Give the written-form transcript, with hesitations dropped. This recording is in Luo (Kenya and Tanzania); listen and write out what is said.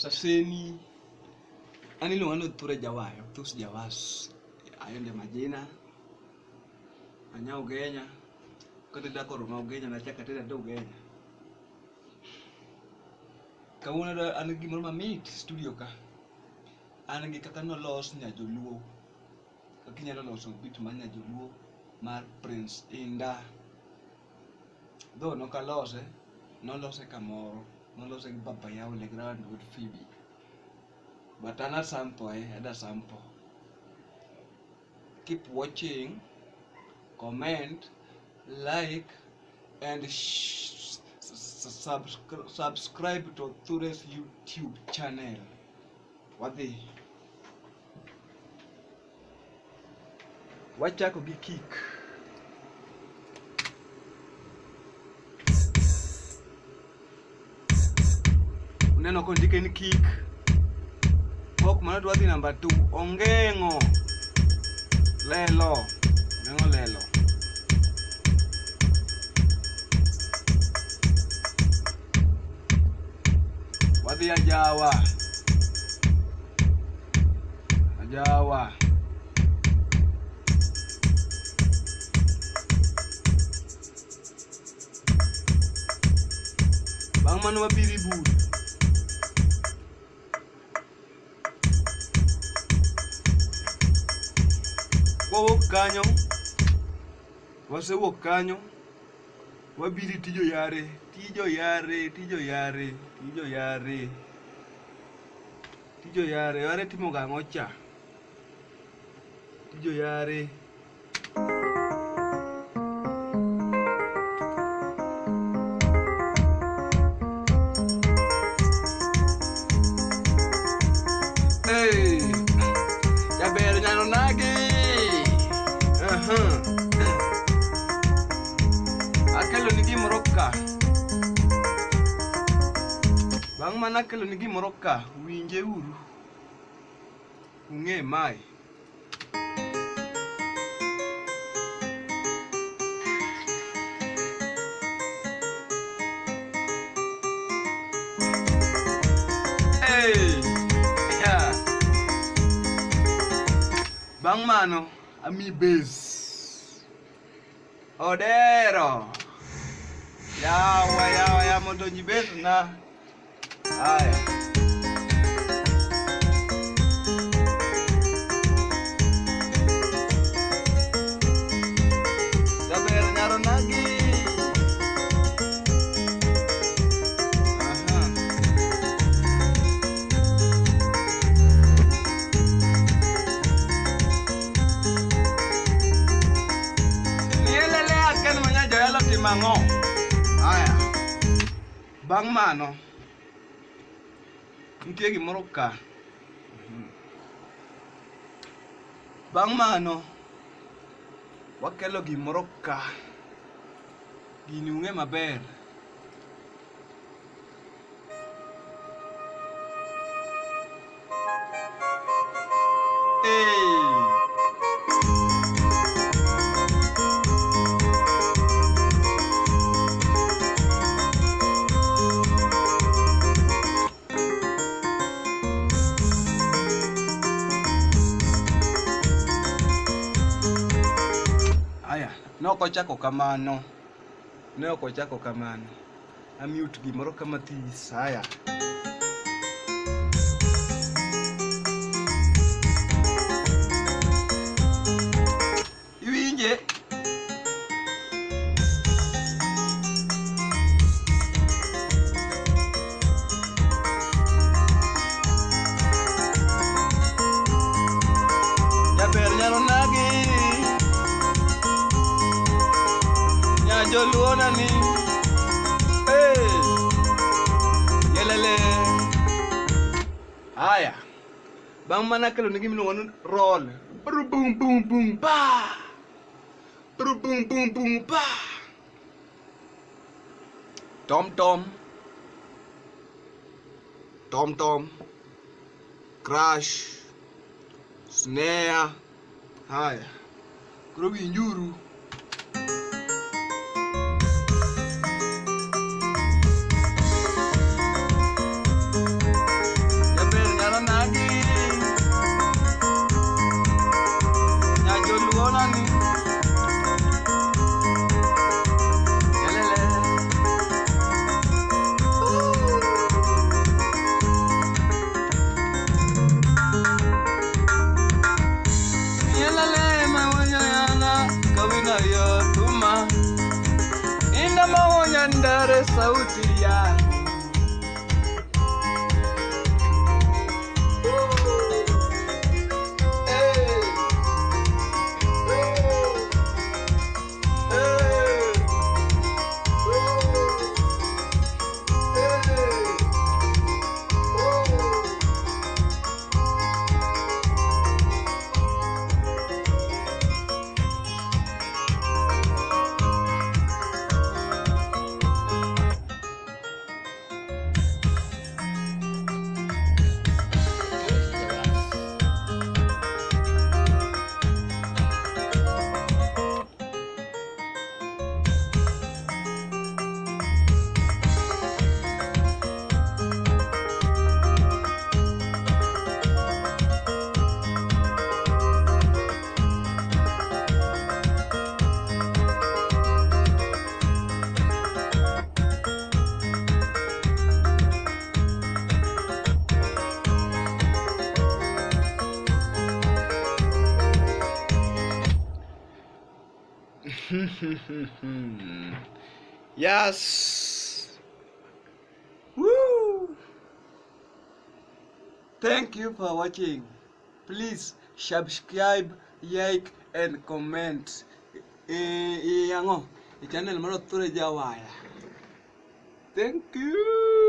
Saseni anilo wano ture jawayo tus jawas ayonde majina anya ugenya kote dakoro ma ugenya na chaka tena do ugenya kawuna da an gimoro mamit studio ka an gi kaka no los nya joluo kaka nyalo loso bit mar nya joluo mar Prince Indah do no kalose no lose kamoro no lose gi baba yao le grand good Phoebe but ana sample ada sample. Keep watching, comment, like and subscribe to Ture's YouTube channel. Wadi wachako gi kick uneno kondike ni kick ok mana dwadhi namba 2 ongengo lelo ongengo lelo wadhi ajawa bang mano wabiri bud wawuok kanyo wasewuok kanyo wabiri tijo yare timo gang'o cha tijo yare jaber nyano nagi akelo ni gimoro ka bang' mana akelo ni gimoro ka winje uru ung'e mai bang' mano ami base odero yawa mondo nyi base na haya jaber nyaro nagi mango haya bang' mano nitie gimoro ka bang' mano wakelo gimoro ka gini ung'e maber ne ok ochako kamano amute gimoro kama this haya iwinje jaber nyalo nagi joluo nani yelele haya bang' mana kelo nigi miluongo ni roll bum bum ba tom crash snare haya koro winjuru Niandare sauti yangu. Yes. Woo. Thank you for watching. Please subscribe, like and comment. Yango, channel maro tore jawaya. Thank you.